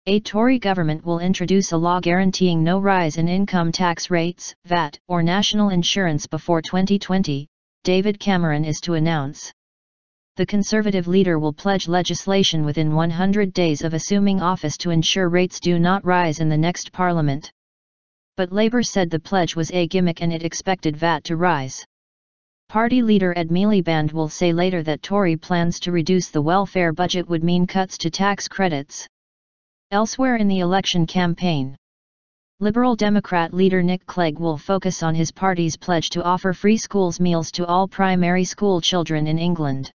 A Tory government will introduce a law guaranteeing no rise in income tax rates, VAT, or national insurance before 2020, David Cameron is to announce. The Conservative leader will pledge legislation within 100 days of assuming office to ensure rates do not rise in the next Parliament. But Labour said the pledge was a gimmick and it expected VAT to rise. Party leader Ed Miliband will say later that Tory plans to reduce the welfare budget would mean cuts to tax credits. Elsewhere in the election campaign, Liberal Democrat leader Nick Clegg will focus on his party's pledge to offer free schools meals to all primary school children in England.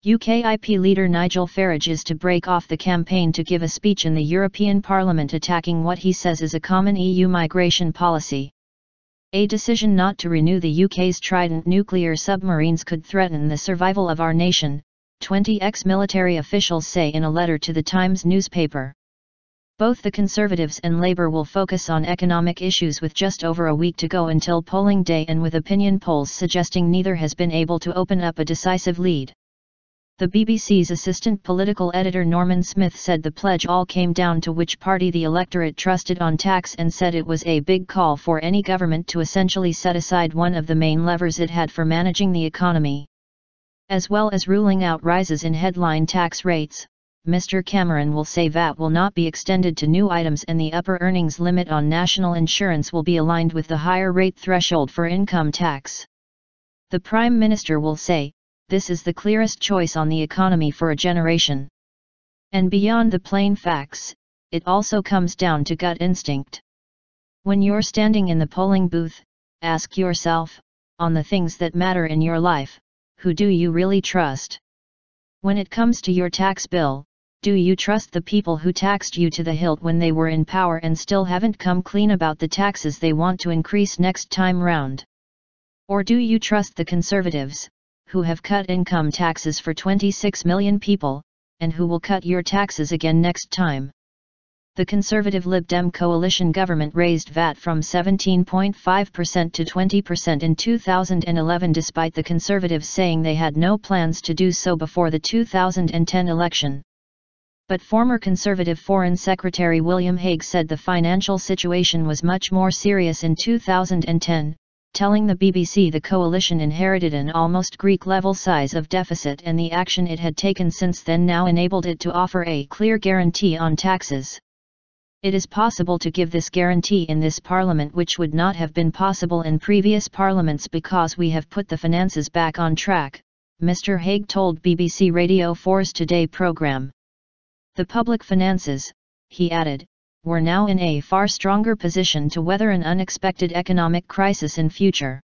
UKIP leader Nigel Farage is to break off the campaign to give a speech in the European Parliament attacking what he says is a common EU migration policy. A decision not to renew the UK's Trident nuclear submarines could threaten the survival of our nation, 20 ex-military officials say in a letter to the Times newspaper. Both the Conservatives and Labour will focus on economic issues with just over a week to go until polling day and with opinion polls suggesting neither has been able to open up a decisive lead. The BBC's assistant political editor Norman Smith said the pledge all came down to which party the electorate trusted on tax and said it was a big call for any government to essentially set aside one of the main levers it had for managing the economy. As well as ruling out rises in headline tax rates, Mr. Cameron will say VAT will not be extended to new items and the upper earnings limit on national insurance will be aligned with the higher rate threshold for income tax. The Prime Minister will say, "This is the clearest choice on the economy for a generation." And beyond the plain facts, it also comes down to gut instinct. When you're standing in the polling booth, ask yourself, on the things that matter in your life, who do you really trust? When it comes to your tax bill, do you trust the people who taxed you to the hilt when they were in power and still haven't come clean about the taxes they want to increase next time round? Or do you trust the Conservatives, who have cut income taxes for 26 million people, and who will cut your taxes again next time? The Conservative Lib Dem coalition government raised VAT from 17.5% to 20% in 2011 despite the Conservatives saying they had no plans to do so before the 2010 election. But former Conservative Foreign Secretary William Hague said the financial situation was much more serious in 2010, telling the BBC the coalition inherited an almost Greek-level size of deficit and the action it had taken since then now enabled it to offer a clear guarantee on taxes. It is possible to give this guarantee in this Parliament which would not have been possible in previous parliaments because we have put the finances back on track, Mr. Hague told BBC Radio 4's Today programme. The public finances, he added, were now in a far stronger position to weather an unexpected economic crisis in future.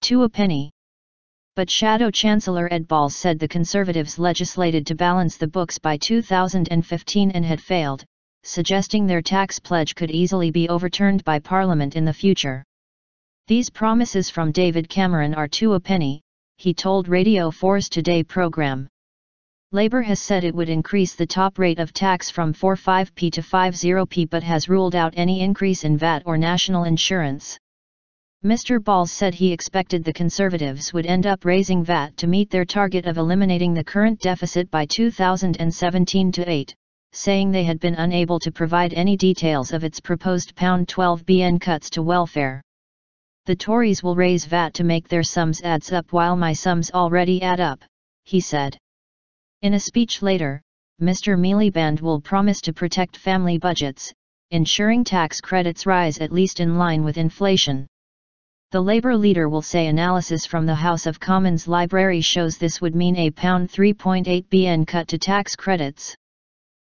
To a penny. But Shadow Chancellor Ed Balls said the Conservatives legislated to balance the books by 2015 and had failed, suggesting their tax pledge could easily be overturned by Parliament in the future. These promises from David Cameron are to a penny, he told Radio 4's Today programme. Labour has said it would increase the top rate of tax from 45p to 50p but has ruled out any increase in VAT or national insurance. Mr. Balls said he expected the Conservatives would end up raising VAT to meet their target of eliminating the current deficit by 2017-8, saying they had been unable to provide any details of its proposed £12 billion cuts to welfare. The Tories will raise VAT to make their sums adds up while my sums already add up, he said. In a speech later, Mr. Miliband will promise to protect family budgets, ensuring tax credits rise at least in line with inflation. The Labour leader will say analysis from the House of Commons library shows this would mean a £3.8 billion cut to tax credits.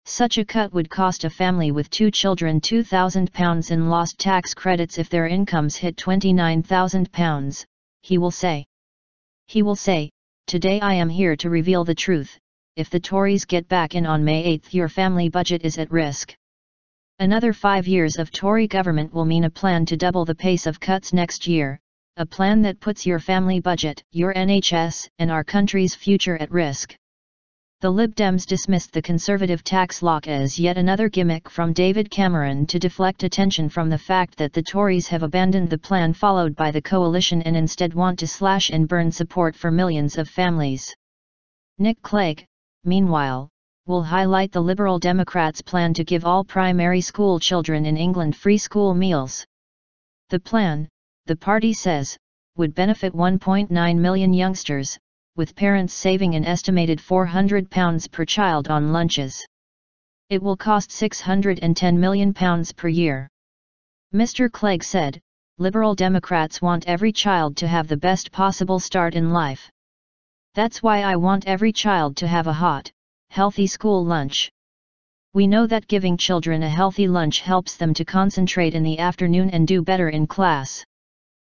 Such a cut would cost a family with 2 children £2,000 in lost tax credits if their incomes hit £29,000, he will say. He will say, "Today I am here to reveal the truth. If the Tories get back in on May 8 your family budget is at risk." Another 5 years of Tory government will mean a plan to double the pace of cuts next year, a plan that puts your family budget, your NHS, and our country's future at risk. The Lib Dems dismissed the Conservative tax lock as yet another gimmick from David Cameron to deflect attention from the fact that the Tories have abandoned the plan followed by the coalition and instead want to slash and burn support for millions of families. Nick Clegg, meanwhile, will highlight the Liberal Democrats' plan to give all primary school children in England free school meals. The plan, the party says, would benefit 1.9 million youngsters, with parents saving an estimated £400 per child on lunches. It will cost £610 million per year. Mr. Clegg said, Liberal Democrats want every child to have the best possible start in life. That's why I want every child to have a hot, healthy school lunch. We know that giving children a healthy lunch helps them to concentrate in the afternoon and do better in class.